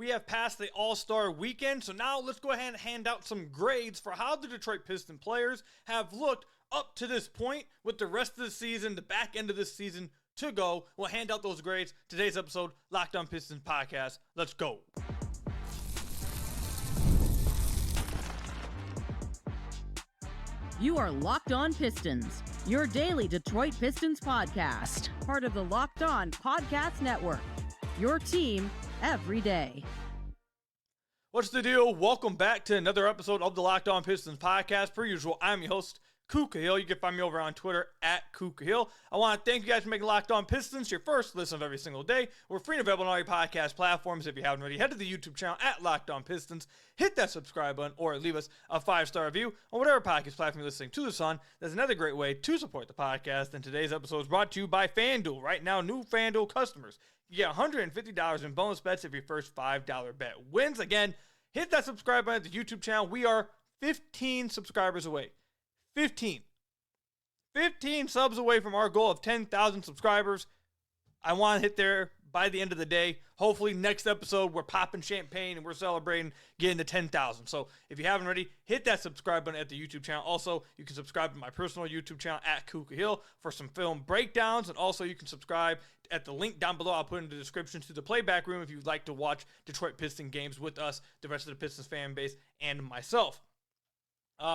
We have passed the All-Star weekend, so now let's go ahead and hand out some grades for how the Detroit Pistons players have looked up to this point with the rest of the season, the back end of this season to go. We'll hand out those grades. Today's episode, Locked On Pistons Podcast. Let's go. You are Locked On Pistons, your daily Detroit Pistons podcast, part of the Locked On Podcast Network, your team every day. What's the deal? Welcome back to another episode of the Locked On Pistons podcast. Per usual, I'm your host, Kuka Hill. You can find me over on Twitter at Kuka Hill. I want to thank you guys for making Locked On Pistons your first listen of every single day. We're free and available on all your podcast platforms. If you haven't already, head to the YouTube channel at Locked On Pistons. Hit that subscribe button or leave us a 5-star review on whatever podcast platform you're listening to this on. That's another great way to support the podcast. And today's episode is brought to you by FanDuel. Right now, new FanDuel customers, you get $150 in bonus bets if your first $5 bet wins. Again, hit that subscribe button at the YouTube channel. We are 15 subscribers away. 15 subs away from our goal of 10,000 subscribers. I want to hit there by the end of the day. Hopefully next episode we're popping champagne and we're celebrating getting to 10,000. So if you haven't already, hit that subscribe button at the YouTube channel. Also, you can subscribe to my personal YouTube channel at Kuka Hill for some film breakdowns. And also you can subscribe at the link down below. I'll put in the description to the playback room if you'd like to watch Detroit Pistons games with us, the rest of the Pistons fan base, and myself.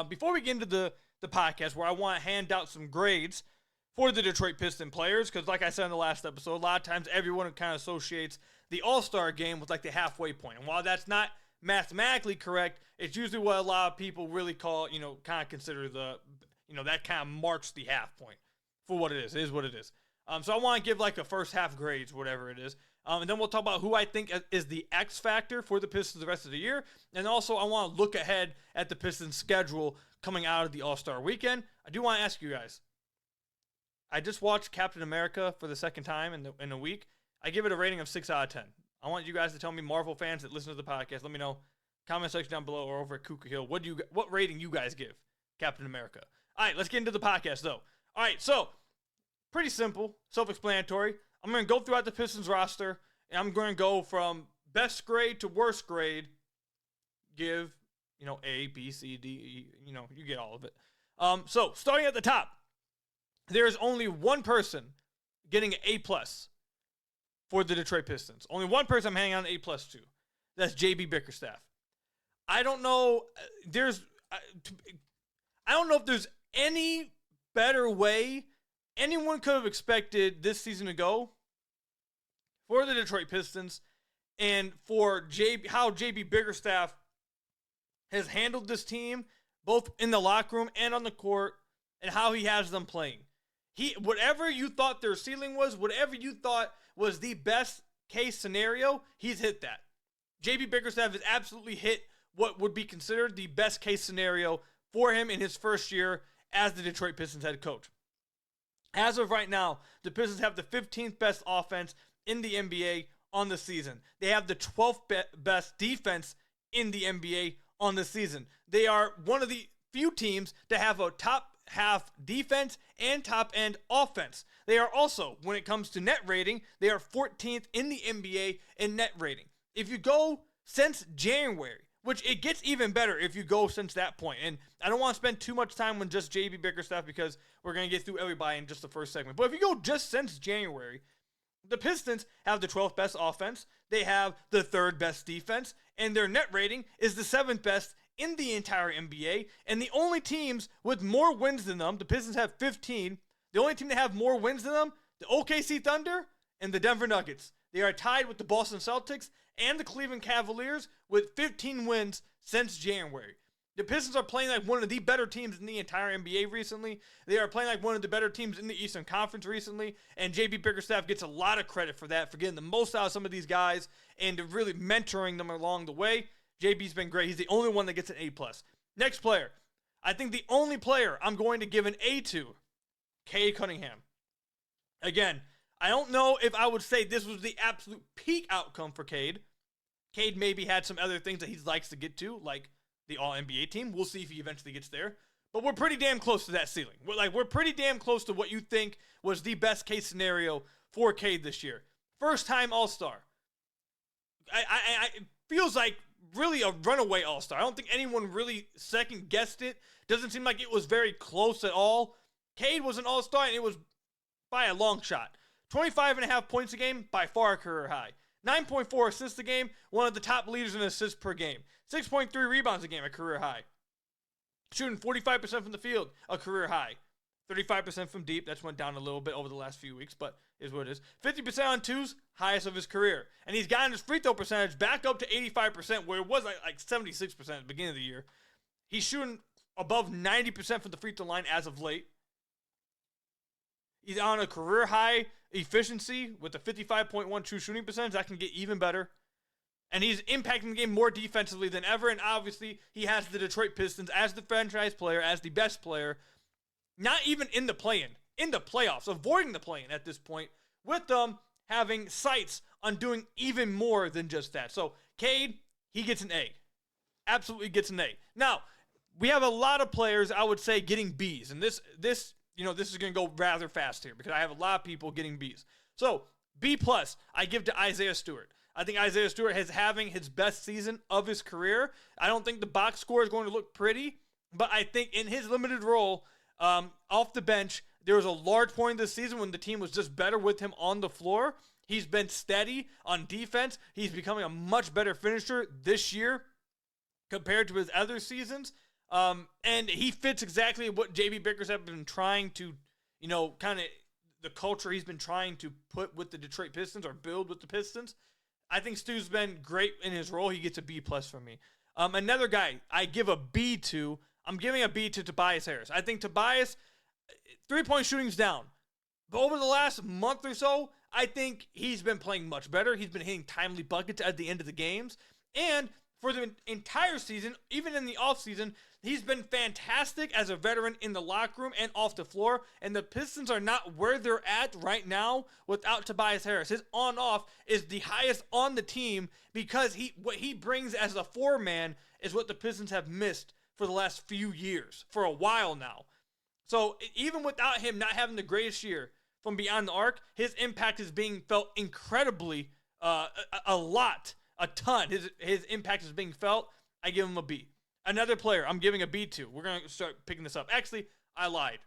Before we get into the podcast where I want to hand out some grades for the Detroit Pistons players, because like I said in the last episode, a lot of times everyone kind of associates the All-Star game with like the halfway point. And while that's not mathematically correct, it's usually what a lot of people really call, kind of consider the, that kind of marks the half point for what it is. It is what it is. So I want to give like the first half grades, whatever it is. And then we'll talk about who I think is the X factor for the Pistons the rest of the year. And also I want to look ahead at the Pistons schedule coming out of the All-Star weekend. I do want to ask you guys, I just watched Captain America for the second time in a week. I give it a rating of 6 out of 10. I want you guys to tell me, Marvel fans that listen to the podcast, let me know, comment section down below or over at Kuka Hill, what rating you guys give Captain America. All right, let's get into the podcast though. All right, so pretty simple, self-explanatory. I'm going to go throughout the Pistons roster, and I'm going to go from best grade to worst grade, give, A, B, C, D, E, you get all of it. So starting at the top, there's only one person getting an A+ for the Detroit Pistons. Only one person I'm hanging on an A+ to. That's JB Bickerstaff. I don't know. I don't know if there's any better way anyone could have expected this season to go for the Detroit Pistons, and for how JB Bickerstaff has handled this team, both in the locker room and on the court, and how he has them playing. Whatever you thought their ceiling was, whatever you thought was the best case scenario, he's hit that. JB Bickerstaff has absolutely hit what would be considered the best case scenario for him in his first year as the Detroit Pistons head coach. As of right now, the Pistons have the 15th best offense in the NBA on the season. They have the 12th best defense in the NBA on the season. They are one of the few teams to have a top half defense and top end offense. They are also, when it comes to net rating, they are 14th in the NBA in net rating. If you go since January, which it gets even better if you go since that point. And I don't want to spend too much time on just JB Bickerstaff because we're going to get through everybody in just the first segment. But if you go just since January, the Pistons have the 12th best offense, they have the 3rd best defense, and their net rating is the 7th best in the entire NBA. And the only teams with more wins than them, the Pistons have 15, the only team that have more wins than them, the OKC Thunder and the Denver Nuggets. They are tied with the Boston Celtics and the Cleveland Cavaliers with 15 wins since January. The Pistons are playing like one of the better teams in the entire NBA recently. They are playing like one of the better teams in the Eastern Conference recently. And JB Bickerstaff gets a lot of credit for that, for getting the most out of some of these guys and really mentoring them along the way. JB's been great. He's the only one that gets an A+. Next player. I think the only player I'm going to give an A to, Cade Cunningham. Again, I don't know if I would say this was the absolute peak outcome for Cade. Cade maybe had some other things that he likes to get to, like the All-NBA team. We'll see if he eventually gets there. But we're pretty damn close to that ceiling. We're pretty damn close to what you think was the best case scenario for Cade this year. First-time All-Star. feels like really a runaway all-star. I don't think anyone really second-guessed it. Doesn't seem like it was very close at all. Cade was an all-star, and it was by a long shot. 25.5 points a game, by far a career high. 9.4 assists a game, one of the top leaders in assists per game. 6.3 rebounds a game, a career high. Shooting 45% from the field, a career high. 35% from deep, that's went down a little bit over the last few weeks, but is what it is. 50% on twos, highest of his career. And he's gotten his free throw percentage back up to 85%, where it was like 76% at the beginning of the year. He's shooting above 90% from the free throw line as of late. He's on a career high efficiency with a 55.1 true shooting percentage. That can get even better. And he's impacting the game more defensively than ever. And obviously, he has the Detroit Pistons as the franchise player, as the best player, not even in the play-in, in the playoffs, avoiding the play-in at this point, with them having sights on doing even more than just that. So, Cade, he gets an A. Absolutely gets an A. Now, we have a lot of players, I would say, getting Bs. And this is going to go rather fast here because I have a lot of people getting Bs. So, B+, I give to Isaiah Stewart. I think Isaiah Stewart is having his best season of his career. I don't think the box score is going to look pretty, but I think in his limited role off the bench, there was a large point of the season when the team was just better with him on the floor. He's been steady on defense. He's becoming a much better finisher this year compared to his other seasons. And he fits exactly what JB Bickerstaff have been trying to, kind of the culture he's been trying to put with the Detroit Pistons or build with the Pistons. I think Stu's been great in his role. He gets a B+ from me. Another guy I give a B to, I'm giving a B to Tobias Harris. I think Tobias, three-point shooting's down. But over the last month or so, I think he's been playing much better. He's been hitting timely buckets at the end of the games. And for the entire season, even in the offseason, he's been fantastic as a veteran in the locker room and off the floor. And the Pistons are not where they're at right now without Tobias Harris. His on-off is the highest on the team because what he brings as a four-man is what the Pistons have missed for the last few years, for a while now. So even without him not having the greatest year from beyond the arc, his impact is being felt incredibly, a ton. His impact is being felt. I give him a B. Another player I'm giving a B to. We're going to start picking this up. Actually, I lied.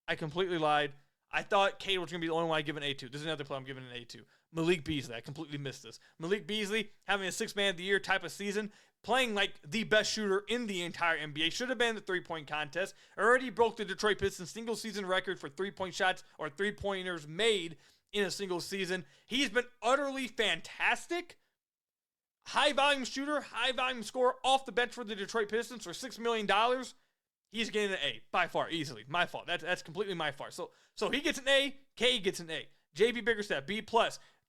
I completely lied. I thought Cade was going to be the only one I give an A to. This is another player I'm giving an A to. Malik Beasley. I completely missed this. Malik Beasley having a six-man of the year type of season, playing like the best shooter in the entire NBA. Should have been in the three-point contest. Already broke the Detroit Pistons single-season record for three-point shots or three-pointers made in a single season. He's been utterly fantastic. High-volume shooter, high-volume scorer off the bench for the Detroit Pistons for $6 million. He's getting an A, by far, easily. My fault. That's completely my fault. So he gets an A, Cade gets an A. JB Bickerstaff, B+.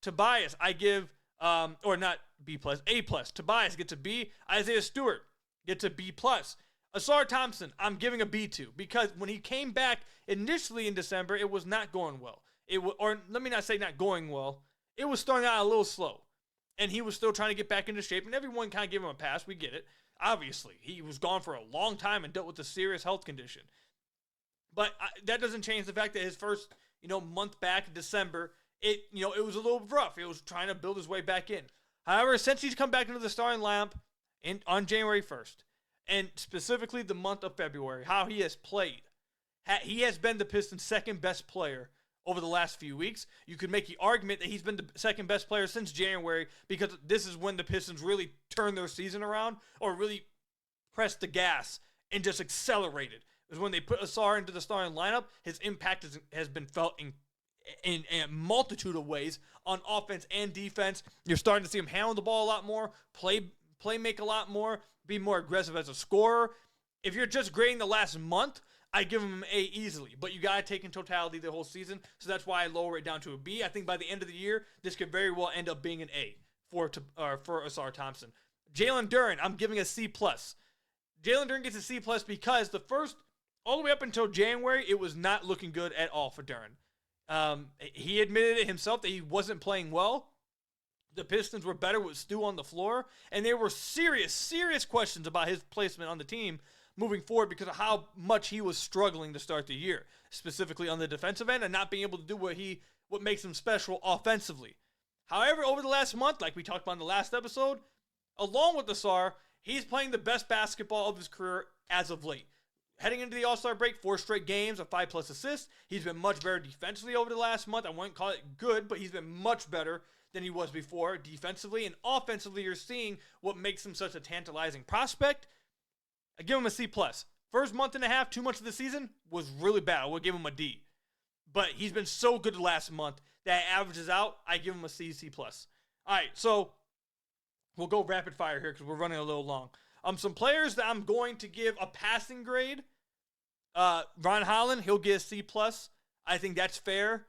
Tobias, I give, or not B+, A+. Tobias gets a B. Isaiah Stewart gets a B+. Ausar Thompson, I'm giving a B to, because when he came back initially in December, it was not going well. Or let me not say not going well. It was starting out a little slow. And he was still trying to get back into shape, and everyone kind of gave him a pass. We get it. Obviously, he was gone for a long time and dealt with a serious health condition. But that doesn't change the fact that his first, month back in December, it was a little rough. It was trying to build his way back in. However, since he's come back into the starting lineup on January 1st, and specifically the month of February, how he has played, he has been the Pistons' second best player over the last few weeks. You could make the argument that he's been the second best player since January because this is when the Pistons really turned their season around or really pressed the gas and just accelerated. It was when they put Ausar into the starting lineup. His impact has been felt in a multitude of ways on offense and defense. You're starting to see him handle the ball a lot more, play make a lot more, be more aggressive as a scorer. If you're just grading the last month, I give him an A easily, but you got to take in totality the whole season, so that's why I lower it down to a B. I think by the end of the year, this could very well end up being an A for Ausar Thompson. Jalen Duren, I'm giving a C+. Jalen Duren gets a C+ because all the way up until January, it was not looking good at all for Duren. He admitted it himself that he wasn't playing well. The Pistons were better with Stu on the floor, and there were serious questions about his placement on the team moving forward because of how much he was struggling to start the year, specifically on the defensive end and not being able to do what makes him special offensively. However, over the last month, like we talked about in the last episode, along with Ausar, he's playing the best basketball of his career as of late. Heading into the All-Star break, 4 straight games of 5+ assists. He's been much better defensively over the last month. I wouldn't call it good, but he's been much better than he was before defensively. And offensively, you're seeing what makes him such a tantalizing prospect. I give him a C+. First month and a half, 2 months of the season was really bad. I would give him a D. But he's been so good the last month that it averages out. I give him a C, C+. All right, so we'll go rapid fire here because we're running a little long. Some players that I'm going to give a passing grade. Ron Holland, he'll get a C+. I think that's fair.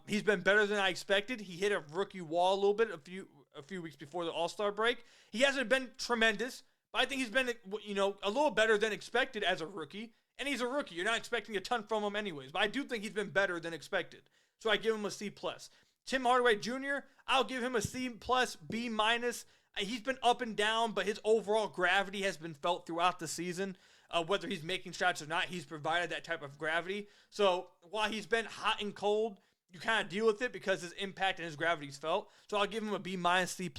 He's been better than I expected. He hit a rookie wall a little bit a few weeks before the All-Star break. He hasn't been tremendous, but I think he's been, a little better than expected as a rookie. And he's a rookie. You're not expecting a ton from him anyways. But I do think he's been better than expected. So I give him a C+. Tim Hardaway Jr., I'll give him a C+, B-. He's been up and down, but his overall gravity has been felt throughout the season. Whether he's making shots or not, he's provided that type of gravity. So while he's been hot and cold, you kind of deal with it because his impact and his gravity is felt. So I'll give him a B-, C+.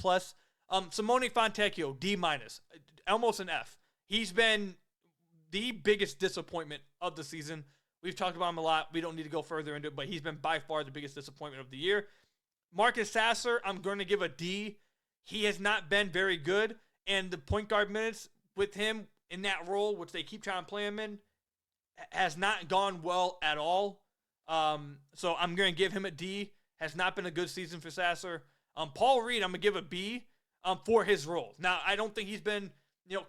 Simone Fontecchio, D-, almost an F. He's been the biggest disappointment of the season. We've talked about him a lot. We don't need to go further into it, but he's been by far the biggest disappointment of the year. Marcus Sasser, I'm going to give a D. He has not been very good, and the point guard minutes with him in that role, which they keep trying to play him in, has not gone well at all. So I'm going to give him a D. Has not been a good season for Sasser. Paul Reed, I'm going to give a B for his role. Now, I don't think he's been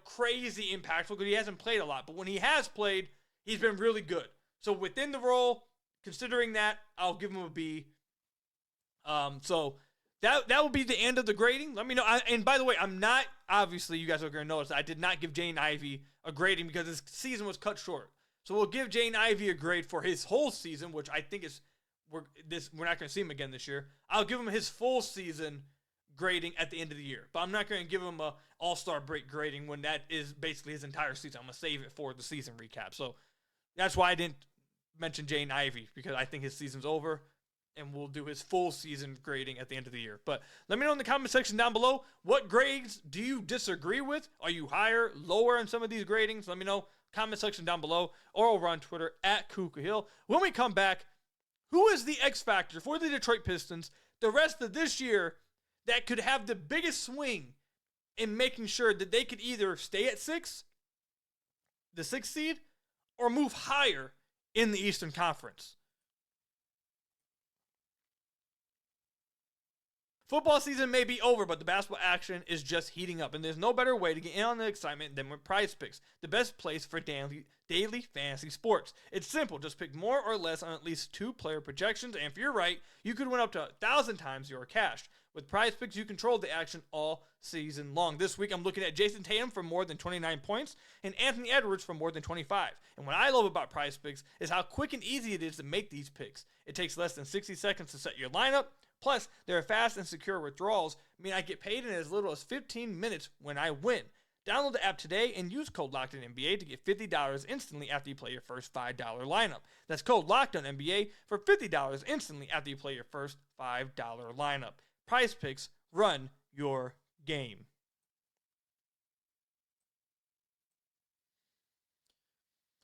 crazy impactful because he hasn't played a lot. But when he has played, he's been really good. So within the role, considering that, I'll give him a B. So that will be the end of the grading. Let me know. And by the way, I'm not, obviously, you guys are going to notice, I did not give Jaden Ivey a grading because his season was cut short. So we'll give Jaden Ivey a grade for his whole season, which I think is, we're not going to see him again this year. I'll give him his full season grading at the end of the year. But I'm not going to give him a All-Star break grading when that is basically his entire season. I'm going to save it for the season recap. So that's why I didn't mention Jaden Ivey, because I think his season's over, and we'll do his full season grading at the end of the year. But let me know in the comment section down below, what grades do you disagree with? Are you higher, lower in some of these gradings? Let me know. Comment section down below or over on Twitter at Kuka Hill. When we come back, who is the X factor for the Detroit Pistons the rest of this year that could have the biggest swing in making sure that they could either stay at 6, the 6th seed, or move higher in the Eastern Conference? Football season may be over, but the basketball action is just heating up, and there's no better way to get in on the excitement than with Prize Picks, the best place for daily fantasy sports. It's simple. Just pick more or less on at least 2 player projections, and if you're right, you could win up to 1,000 times your cash. With Prize Picks, you control the action all season long. This week, I'm looking at Jason Tatum for more than 29 points and Anthony Edwards for more than 25. And what I love about Prize Picks is how quick and easy it is to make these picks. It takes less than 60 seconds to set your lineup. Plus, their fast and secure withdrawals mean I get paid in as little as 15 minutes when I win. Download the app today and use code LOCKEDONNBA to get $50 instantly after you play your first $5 lineup. That's code LOCKEDONNBA for $50 instantly after you play your first $5 lineup. Prize Picks, run your game.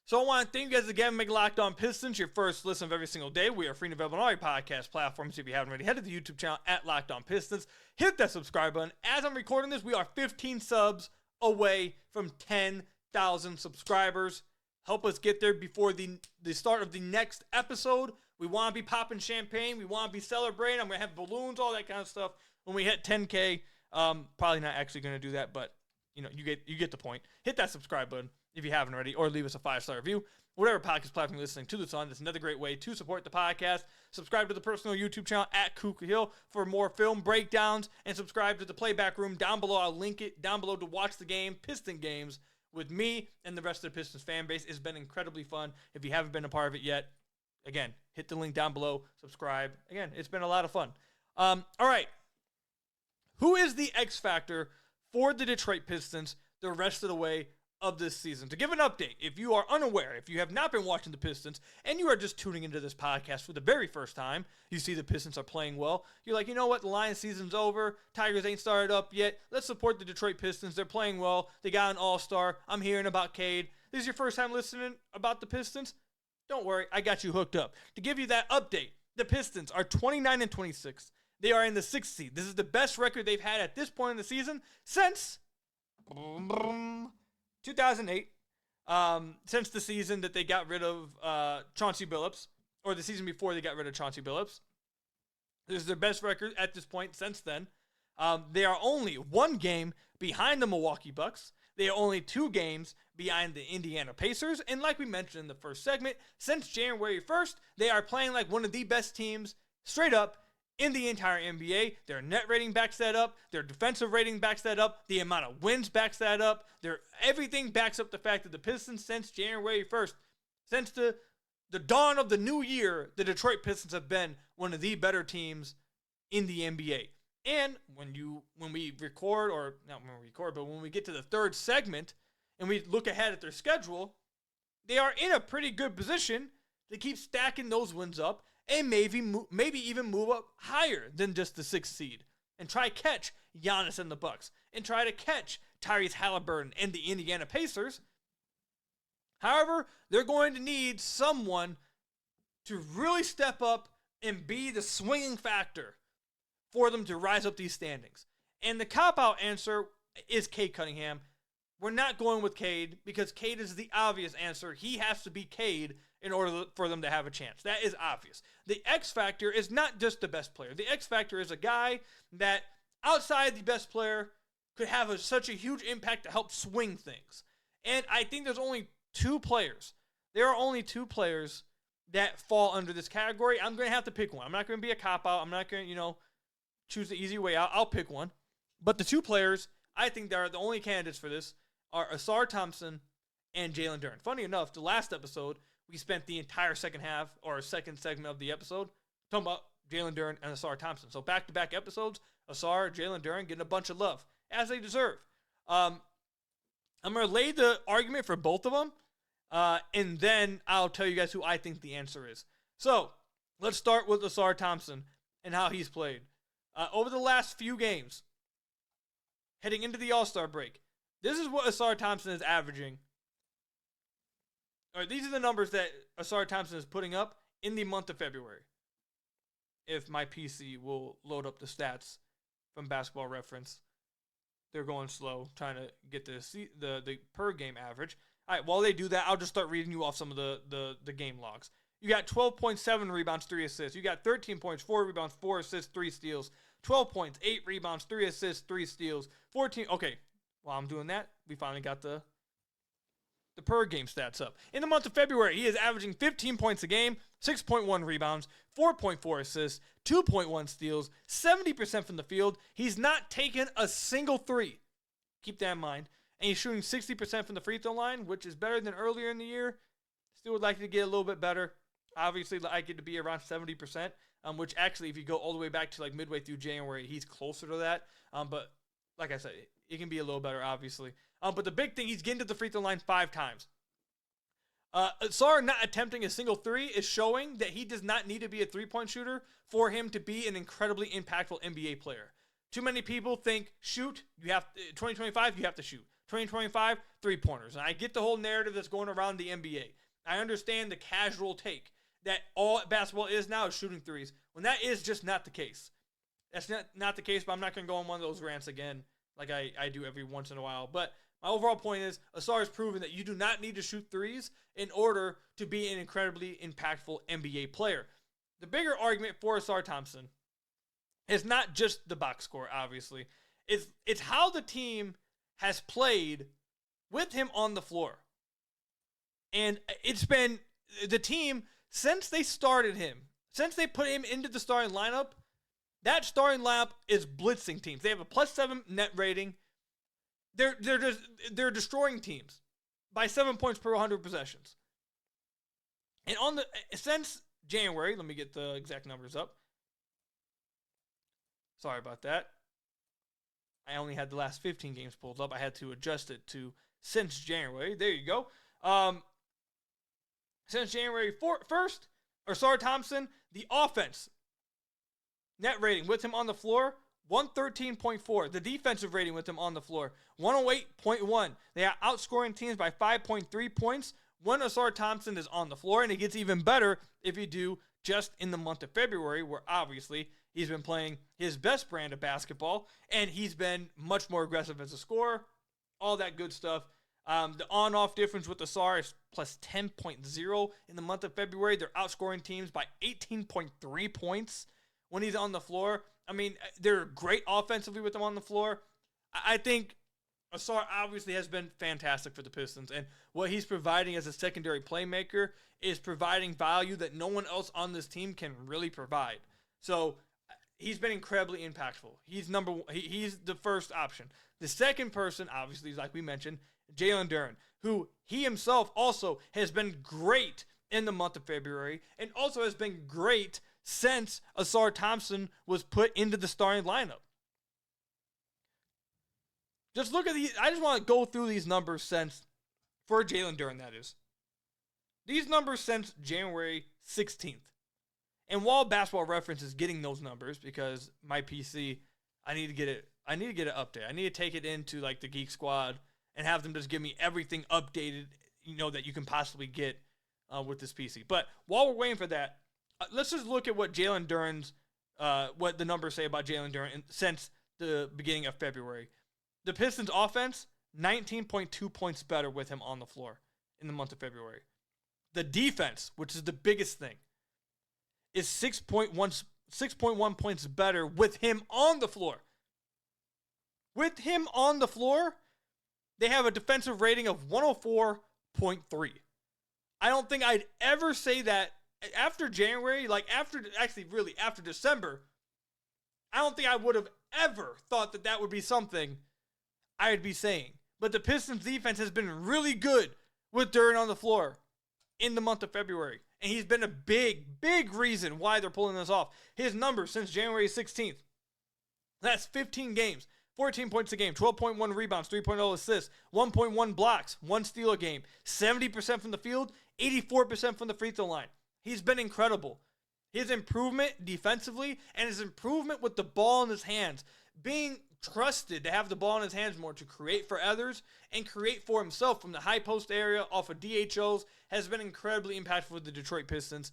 So I want to thank you guys again for making Locked On Pistons your first listen of every single day. We are free and available on all your podcast platforms. If you haven't already, head to the YouTube channel at Locked On Pistons. Hit that subscribe button. As I'm recording this, we are 15 subs away from 10,000 subscribers. Help us get there before the start of the next episode. We want to be popping champagne. We want to be celebrating. I'm going to have balloons, all that kind of stuff. When we hit 10K, probably not actually going to do that, but you get the point. Hit that subscribe button if you haven't already, or leave us a 5-star review. Whatever podcast platform you're listening to this on, it's another great way to support the podcast. Subscribe to the personal YouTube channel at Kuka Hill for more film breakdowns, and subscribe to the Playback Room down below. I'll link it down below to watch the game, Piston games, with me and the rest of the Pistons fan base. It's been incredibly fun. If you haven't been a part of it yet, again, hit the link down below, subscribe. Again, it's been a lot of fun. All right. Who is the X factor for the Detroit Pistons the rest of the way of this season. To give an update, if you are unaware, if you have not been watching the Pistons, and you are just tuning into this podcast for the very first time, you see the Pistons are playing well, you're like, you know what, the Lions season's over, Tigers ain't started up yet, let's support the Detroit Pistons, they're playing well, they got an all-star, I'm hearing about Cade. This is your first time listening about the Pistons? Don't worry, I got you hooked up. To give you that update, the Pistons are 29-26. They are in the 6th seed. This is the best record they've had at this point in the season since 2008, since the season that they got rid of Chauncey Billups, or the season before they got rid of Chauncey Billups. This is their best record at this point since then. They are only 1 game behind the Milwaukee Bucks. They are only 2 games behind the Indiana Pacers. And like we mentioned in the first segment, since January 1st, they are playing like one of the best teams straight up in the entire NBA. Their net rating backs that up. Their defensive rating backs that up. The amount of wins backs that up. Everything backs up the fact that the Pistons, since January 1st, since the dawn of the new year, the Detroit Pistons have been one of the better teams in the NBA. And when we record, or not when we record, but when we get to the third segment and we look ahead at their schedule, they are in a pretty good position to keep stacking those wins up and maybe even move up higher than just the 6th seed and try to catch Giannis and the Bucks and try to catch Tyrese Halliburton and the Indiana Pacers. However, they're going to need someone to really step up and be the swinging factor for them to rise up these standings. And the cop-out answer is Cade Cunningham. We're not going with Cade because Cade is the obvious answer. He has to be Cade in order for them to have a chance. That is obvious. The X factor is not just the best player. The X factor is a guy that, outside the best player, could have such a huge impact to help swing things. And I think there's only 2 players. There are only 2 players that fall under this category. I'm going to have to pick one. I'm not going to be a cop-out. I'm not going to, choose the easy way out. I'll pick one. But the 2 players, I think that are the only candidates for this, are Ausar Thompson and Jalen Duren. Funny enough, the last episode, we spent the entire second half, or second segment of the episode, talking about Jalen Duren and Ausar Thompson. So back-to-back episodes, Ausar, Jalen Duren getting a bunch of love, as they deserve. I'm going to lay the argument for both of them, and then I'll tell you guys who I think the answer is. So, let's start with Ausar Thompson and how he's played. Over the last few games, heading into the All-Star break, this is what Ausar Thompson is averaging. Or these are the numbers that Ausar Thompson is putting up in the month of February. If my PC will load up the stats from Basketball Reference. They're going slow, trying to get the per game average. All right, while they do that, I'll just start reading you off some of the game logs. You got 12.7 rebounds, 3 assists. You got 13 points, 4 rebounds, 4 assists, 3 steals. 12 points, 8 rebounds, 3 assists, 3 steals. 14. Okay, while I'm doing that, we finally got the per game stats up. In the month of February, he is averaging 15 points a game, 6.1 rebounds, 4.4 assists, 2.1 steals, 70% from the field. He's not taken a single 3. Keep that in mind. And he's shooting 60% from the free throw line, which is better than earlier in the year. Still would like to get a little bit better. Obviously, like it to be around 70%, which actually, if you go all the way back to like midway through January, he's closer to that. But like I said, it can be a little better, obviously. But the big thing, he's getting to the free throw line 5 times. Ausar not attempting a single 3 is showing that he does not need to be a 3-point shooter for him to be an incredibly impactful NBA player. Too many people think, shoot, 2025, you have to shoot. 2025, 3-pointers. And I get the whole narrative that's going around the NBA. I understand the casual take that all basketball is now is shooting 3s, when that is just not the case. That's not the case, but I'm not going to go on one of those rants again like I do every once in a while. But my overall point is, Ausar has proven that you do not need to shoot 3s in order to be an incredibly impactful NBA player. The bigger argument for Ausar Thompson is not just the box score, obviously. It's how the team has played with him on the floor. And it's been the team, since they started him, since they put him into the starting lineup, that starting lineup is blitzing teams. They have a +7 net rating. They're destroying teams by 7 points per 100 possessions. And since January, let me get the exact numbers up. Sorry about that. I only had the last 15 games pulled up. I had to adjust it to since January. There you go. Since January 1st, Ausar Thompson, the offense net rating with him on the floor, 113.4. The defensive rating with him on the floor, 108.1. They are outscoring teams by 5.3 points when Ausar Thompson is on the floor, and it gets even better if you do just in the month of February, where obviously he's been playing his best brand of basketball, and he's been much more aggressive as a scorer, all that good stuff. The on-off difference with Ausar is plus 10.0 in the month of February. They're outscoring teams by 18.3 points when he's on the floor. I mean, they're great offensively with him on the floor. I think Ausar obviously has been fantastic for the Pistons, and what he's providing as a secondary playmaker is providing value that no one else on this team can really provide. So he's been incredibly impactful. He's he's the first option. The second person, obviously, like we mentioned, Jalen Duren, who he himself also has been great in the month of February and also has been great since Ausar Thompson was put into the starting lineup. Just look at these. I just want to go through these numbers for Jalen Duren, that is. These numbers since January 16th. And while Basketball Reference is getting those numbers, because my PC, I need to get an update. I need to take it into like the Geek Squad and have them just give me everything updated, that you can possibly get with this PC. But while we're waiting for that, let's just look at what Jalen Duren's, what the numbers say about Jalen Duren since the beginning of February. The Pistons offense, 19.2 points better with him on the floor in the month of February. The defense, which is the biggest thing, is 6.1 points better with him on the floor. With him on the floor, they have a defensive rating of 104.3. I don't think I'd ever say that after January, after December. I don't think I would have ever thought that would be something I'd be saying. But the Pistons defense has been really good with Duren on the floor in the month of February. And he's been a big, big reason why they're pulling this off. His numbers since January 16th. That's 15 games. 14 points a game, 12.1 rebounds, 3.0 assists, 1.1 blocks, 1 steal a game, 70% from the field, 84% from the free throw line. He's been incredible. His improvement defensively and his improvement with the ball in his hands, being trusted to have the ball in his hands more to create for others and create for himself from the high post area off of DHOs has been incredibly impactful for the Detroit Pistons.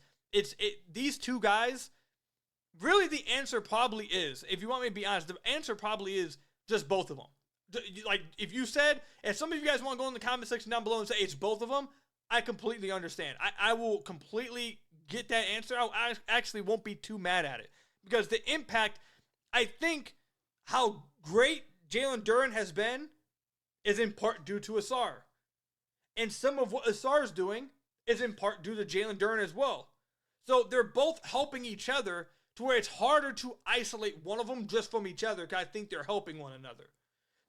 These two guys, really the answer probably is, if you want me to be honest, the answer probably is just both of them. Like, if some of you guys want to go in the comment section down below and say it's both of them, I completely understand. I will completely get that answer. I actually won't be too mad at it. Because the impact, I think, how great Jalen Duren has been is in part due to Ausar. And some of what Ausar is doing is in part due to Jalen Duren as well. So they're both helping each other to where it's harder to isolate one of them just from each other, because I think they're helping one another.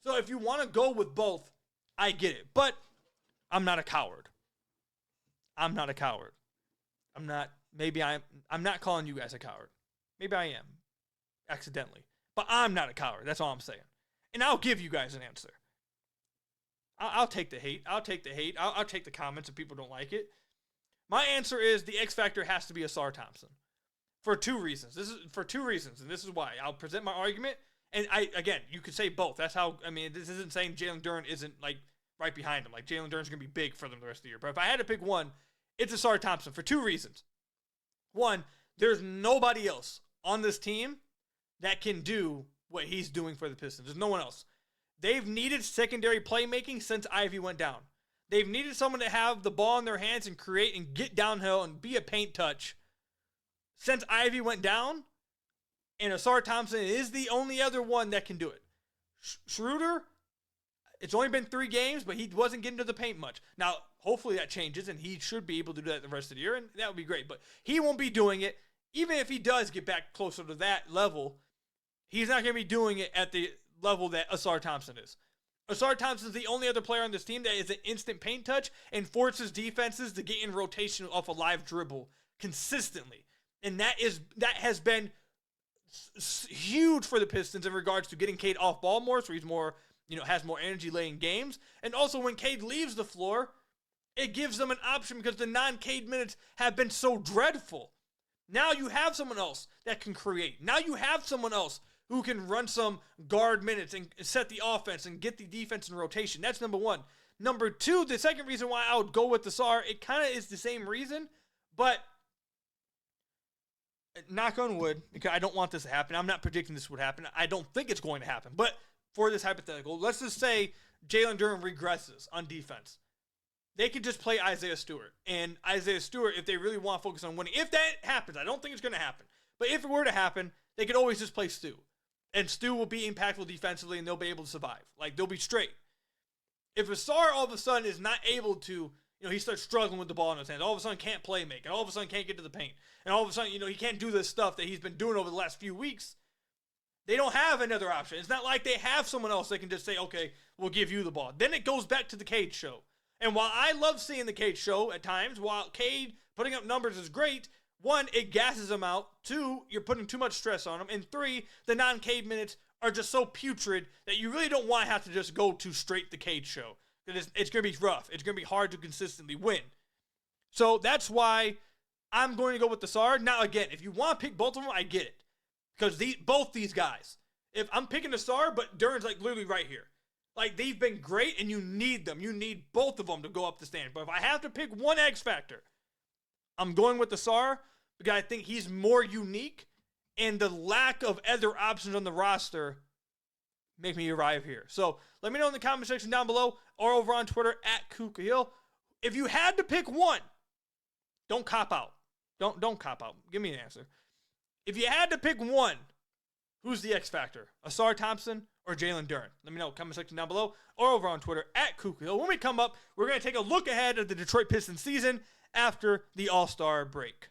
So if you want to go with both, I get it. But I'm not a coward. I'm not calling you guys a coward. Maybe I am, accidentally. But I'm not a coward. That's all I'm saying. And I'll give you guys an answer. I'll take the hate. I'll take the comments if people don't like it. My answer is the X factor has to be Ausar Thompson. For two reasons. And this is why. I'll present my argument. And you could say both. That's how, this isn't saying Jalen Duren isn't, right behind him. Jalen Duren's going to be big for them the rest of the year. But if I had to pick one, it's Ausar Thompson for two reasons. One, there's nobody else on this team that can do what he's doing for the Pistons. There's no one else. They've needed secondary playmaking since Ivy went down. They've needed someone to have the ball in their hands and create and get downhill and be a paint touch since Ivy went down, and Ausar Thompson is the only other one that can do it. Schroeder, it's only been 3 games, but he wasn't getting to the paint much. Now, hopefully that changes, and he should be able to do that the rest of the year, and that would be great. But he won't be doing it. Even if he does get back closer to that level, he's not going to be doing it at the level that Ausar Thompson is. Ausar Thompson is the only other player on this team that is an instant paint touch and forces defenses to get in rotation off a live dribble consistently. And that has been huge for the Pistons in regards to getting Cade off ball more, so he's more has more energy late in games. And also when Cade leaves the floor, it gives them an option because the non-Cade minutes have been so dreadful. Now you have someone else that can create. Now you have someone else who can run some guard minutes and set the offense and get the defense in rotation. That's number one. Number two, the second reason why I would go with Ausar, it kind of is the same reason, but knock on wood, because I don't want this to happen. I'm not predicting this would happen. I don't think it's going to happen. But for this hypothetical, let's just say Jalen Duren regresses on defense. They could just play Isaiah Stewart. And Isaiah Stewart, if they really want to focus on winning, if that happens, I don't think it's going to happen. But if it were to happen, they could always just play Stu. And Stu will be impactful defensively, and they'll be able to survive. Like, they'll be straight. If Ausar all of a sudden is not able to, he starts struggling with the ball in his hands, all of a sudden can't play make, and all of a sudden can't get to the paint, and all of a sudden, he can't do this stuff that he's been doing over the last few weeks, they don't have another option. It's not like they have someone else they can just say, okay, we'll give you the ball. Then it goes back to the Cade show. And while I love seeing the Cade show at times, while Cade putting up numbers is great, one, it gasses him out. Two, you're putting too much stress on him. And three, the non-Cade minutes are just so putrid that you really don't want to have to just go to straight the Cade show. It's going to be rough. It's going to be hard to consistently win. So that's why I'm going to go with Ausar. Now, again, if you want to pick both of them, I get it. Because both these guys, if I'm picking Ausar, but Duren's like literally right here. Like, they've been great, and you need them. You need both of them to go up the standard. But if I have to pick one X factor, I'm going with Ausar because I think he's more unique, and the lack of other options on the roster make me arrive here. So let me know in the comment section down below or over on Twitter at KukaHill. If you had to pick one, don't cop out. Don't cop out. Give me an answer. If you had to pick one, who's the X factor? Ausar Thompson or Jalen Duren? Let me know in the comment section down below or over on Twitter at KukaHill. When we come up, we're going to take a look ahead of the Detroit Pistons season after the All-Star break.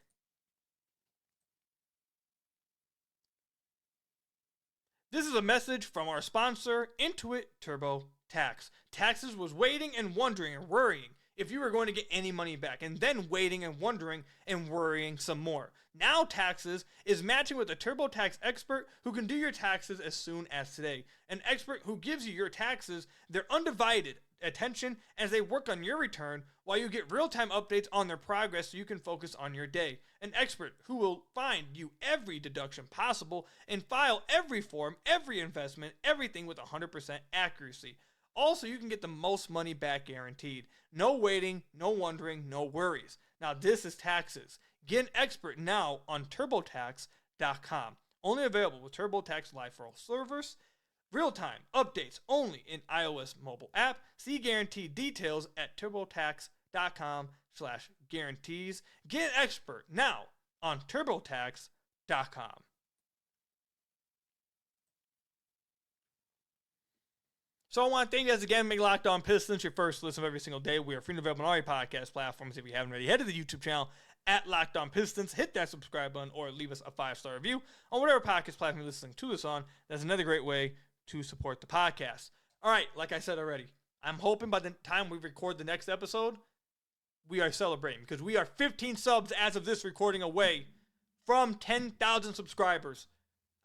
This is a message from our sponsor, Intuit TurboTax. Taxes was waiting and wondering and worrying if you were going to get any money back, and then waiting and wondering and worrying some more. Now Taxes is matching with a TurboTax expert who can do your taxes as soon as today. An expert who gives you your taxes their undivided attention as they work on your return while you get real-time updates on their progress so you can focus on your day. An expert who will find you every deduction possible and file every form, every investment, everything with 100% accuracy. Also, you can get the most money back guaranteed. No waiting, no wondering, no worries. Now, this is Taxes. Get an expert now on TurboTax.com. Only available with TurboTax Live for all servers. Real-time updates only in iOS mobile app. See guaranteed details at TurboTax.com/guarantees. Get an expert now on TurboTax.com. So I want to thank you guys again for making Locked On Pistons your first listen of every single day. We are free and available on all your podcast platforms. If you haven't already, head to the YouTube channel at Locked On Pistons. Hit that subscribe button or leave us a 5-star review on whatever podcast platform you're listening to this on. That's another great way to support the podcast. All right, like I said already, I'm hoping by the time we record the next episode, we are celebrating because we are 15 subs as of this recording away from 10,000 subscribers.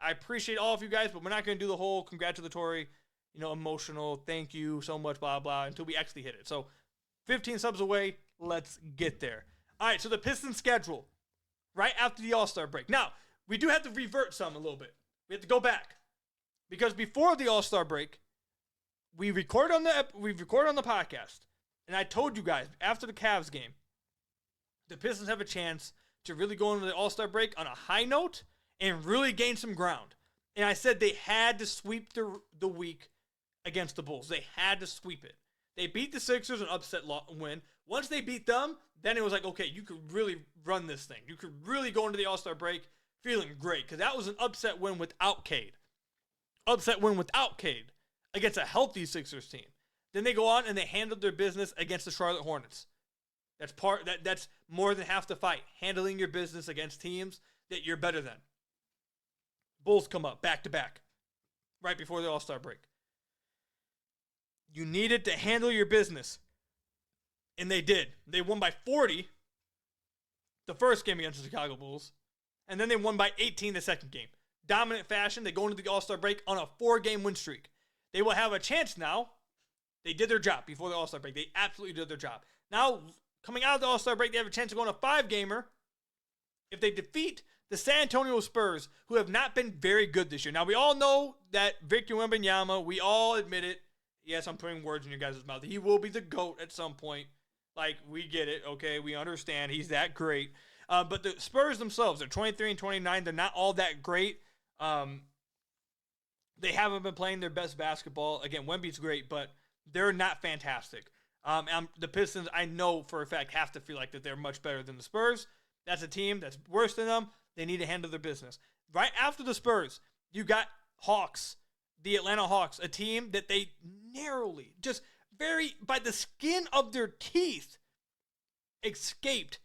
I appreciate all of you guys, but we're not going to do the whole congratulatory, emotional, thank you so much, blah, blah, until we actually hit it. So 15 subs away, let's get there. All right, so the Pistons schedule right after the All-Star break. Now, we do have to revert some a little bit. We have to go back. Because before the All-Star break, we record on the podcast, and I told you guys after the Cavs game, the Pistons have a chance to really go into the All-Star break on a high note and really gain some ground. And I said they had to sweep the week against the Bulls. They had to sweep it. They beat the Sixers, an upset win. Once they beat them, then it was like, okay, you could really run this thing. You could really go into the All-Star break feeling great because that was an upset win without Cade. Upset win without Cade against a healthy Sixers team. Then they go on and they handled their business against the Charlotte Hornets. That's more than half the fight. Handling your business against teams that you're better than. Bulls come up back to back right before the All-Star break. You needed to handle your business. And they did. They won by 40 the first game against the Chicago Bulls. And then they won by 18 the second game. Dominant fashion. They go into the All-Star break on a 4-game win streak. They will have a chance now. They did their job before the All-Star break. They absolutely did their job. Now, coming out of the All-Star break, they have a chance to go on a 5-gamer if they defeat the San Antonio Spurs, who have not been very good this year. Now, we all know that Victor Wembanyama, we all admit it. Yes, I'm putting words in your guys' mouth. He will be the GOAT at some point. Like, we get it, okay? We understand. He's that great. But the Spurs themselves, they're 23 and 29. They're not all that great. They haven't been playing their best basketball. Again, Wemby's great, but they're not fantastic. The Pistons, I know for a fact, have to feel like that they're much better than the Spurs. That's a team that's worse than them. They need to handle their business. Right after the Spurs, you got Hawks, the Atlanta Hawks, a team that they narrowly, just very by the skin of their teeth, escaped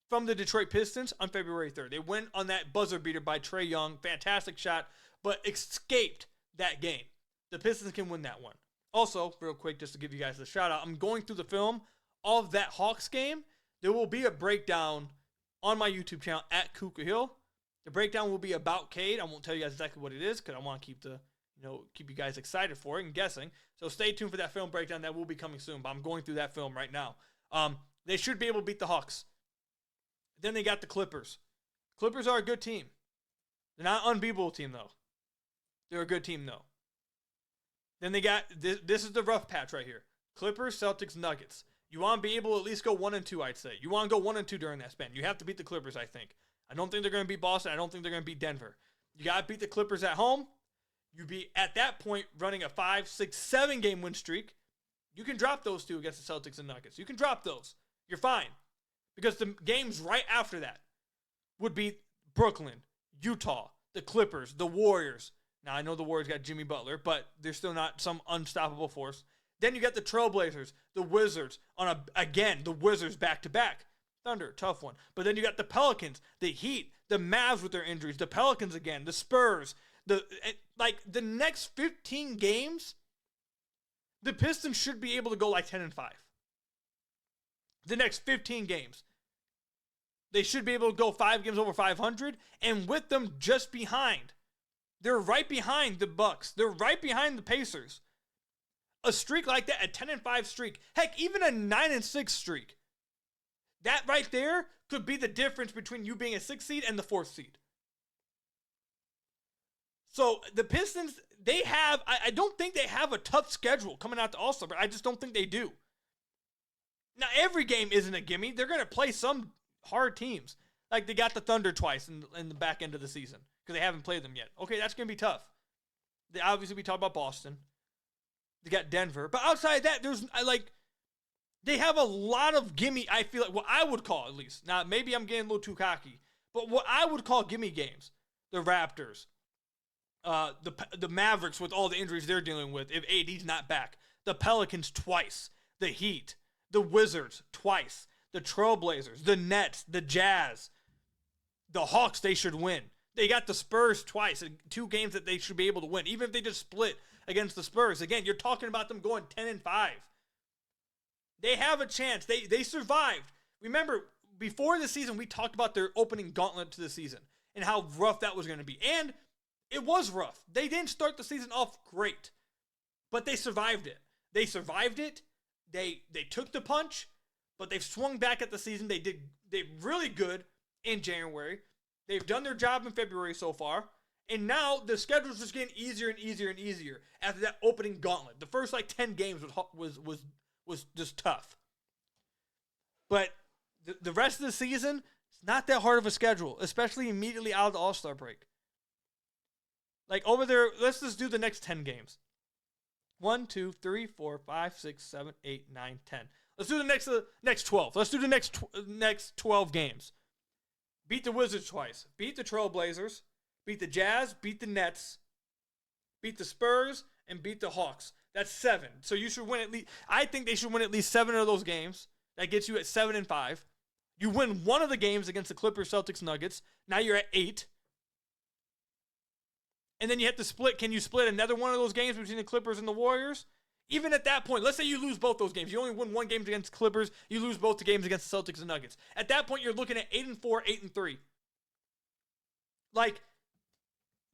from the Detroit Pistons on February 3rd. They went on that buzzer beater by Trae Young. Fantastic shot, but escaped that game. The Pistons can win that one. Also, real quick, just to give you guys a shout out, I'm going through the film of that Hawks game. There will be a breakdown on my YouTube channel at Kuka Hill. The breakdown will be about Cade. I won't tell you guys exactly what it is because I want to keep you guys excited for it and guessing. So stay tuned for that film breakdown. That will be coming soon, but I'm going through that film right now. They should be able to beat the Hawks. Then they got the Clippers. Clippers are a good team. They're not an unbeatable team, though. They're a good team, though. Then they got, this is the rough patch right here. Clippers, Celtics, Nuggets. You want to be able to at least go 1-2, I'd say. You want to go 1-2 during that span. You have to beat the Clippers, I think. I don't think they're going to beat Boston. I don't think they're going to beat Denver. You got to beat the Clippers at home. You be, at that point, running a 5, 6, 7-game win streak. You can drop those two against the Celtics and Nuggets. You can drop those. You're fine. Because the games right after that would be Brooklyn, Utah, the Clippers, the Warriors. Now, I know the Warriors got Jimmy Butler, but they're still not some unstoppable force. Then you got the Trailblazers, the Wizards, the Wizards back-to-back. Thunder, tough one. But then you got the Pelicans, the Heat, the Mavs with their injuries, the Pelicans again, the Spurs. The next 15 games, the Pistons should be able to go like 10-5. The next 15 games. They should be able to go 5 games over 500, and with them just behind. They're right behind the Bucks. They're right behind the Pacers. A streak like that, a 10-5 streak, heck, even a 9-6 streak. That right there could be the difference between you being a 6th seed and the 4th seed. So the Pistons, I don't think they have a tough schedule coming out to All-Star, but I just don't think they do. Now, every game isn't a gimme. They're going to play some hard teams. Like they got the Thunder twice in the back end of the season because they haven't played them yet. Okay, that's going to be tough. They obviously we talk about Boston. They got Denver. But outside of that, they have a lot of gimme, I feel like, what I would call at least. Now, maybe I'm getting a little too cocky. But what I would call gimme games. The Raptors. The Mavericks with all the injuries they're dealing with if AD's not back. The Pelicans twice. The Heat. The Wizards twice. The Trailblazers. The Nets. The Jazz. The Hawks they should win. They got the Spurs twice. 2 games that they should be able to win. Even if they just split against the Spurs. Again, you're talking about them going 10-5. They have a chance. They survived. Remember, before the season, we talked about their opening gauntlet to the season and how rough that was going to be. And it was rough. They didn't start the season off great, but they survived it. They survived it. They took the punch, but they've swung back at the season. They did really good in January. They've done their job in February so far. And now the schedule's just getting easier and easier and easier after that opening gauntlet. The first 10 games was just tough. But the rest of the season, it's not that hard of a schedule, especially immediately out of the All-Star break. Like over there, let's just do the next 10 games. 1, 2, 3, 4, 5, 6, 7, 8, 9, 10. Let's do the next 12. Let's do the next 12 games. Beat the Wizards twice. Beat the Trailblazers. Beat the Jazz. Beat the Nets. Beat the Spurs. And beat the Hawks. That's 7. So you should win at least. I think they should win at least 7 of those games. That gets you at 7-5. You win one of the games against the Clippers, Celtics, Nuggets. Now you're at 8. And then you have to split. Can you split another one of those games between the Clippers and the Warriors? Even at that point, let's say you lose both those games. You only win one game against Clippers. You lose both the games against the Celtics and Nuggets. At that point, you're looking at 8-4, 8-3.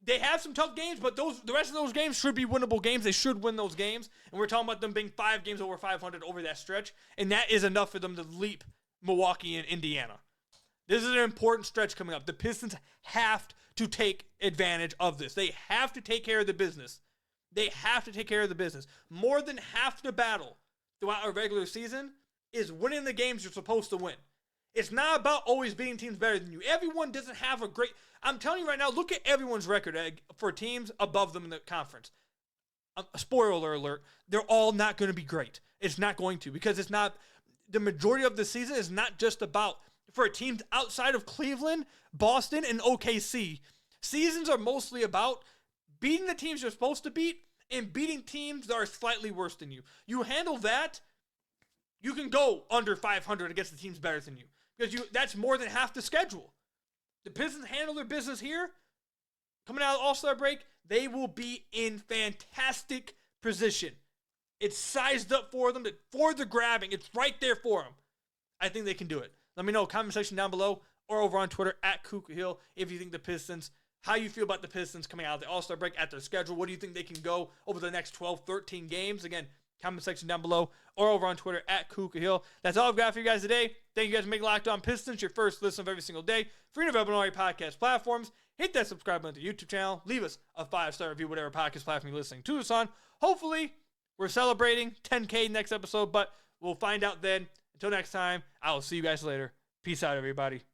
They have some tough games, but the rest of those games should be winnable games. They should win those games. And we're talking about them being 5 games over 500 over that stretch. And that is enough for them to leap Milwaukee and Indiana. This is an important stretch coming up. The Pistons have to take advantage of this. They have to take care of the business. They have to take care of the business. More than half the battle throughout a regular season is winning the games you're supposed to win. It's not about always beating teams better than you. Everyone doesn't have a great... I'm telling you right now, look at everyone's record for teams above them in the conference. Spoiler alert, they're all not going to be great. It's not going to, because it's not... The majority of the season is not just about... For teams outside of Cleveland, Boston, and OKC, seasons are mostly about beating the teams you're supposed to beat and beating teams that are slightly worse than you. You handle that, you can go under 500 against the teams better than you. Because that's more than half the schedule. The Pistons handle their business here. Coming out of the All-Star break, they will be in fantastic position. It's sized up for them, for the grabbing. It's right there for them. I think they can do it. Let me know, comment section down below or over on Twitter at Kuka Hill if you think the Pistons, how you feel about the Pistons coming out of the All-Star break at their schedule. What do you think they can go over the next 12, 13 games? Again, comment section down below or over on Twitter at Kuka Hill. That's all I've got for you guys today. Thank you guys for making Locked On Pistons your first listen of every single day. Free and available on all your podcast platforms. Hit that subscribe button to the YouTube channel. Leave us a 5-star review, whatever podcast platform you're listening to us on. Hopefully, we're celebrating 10K next episode, but we'll find out then. Until next time, I will see you guys later. Peace out, everybody.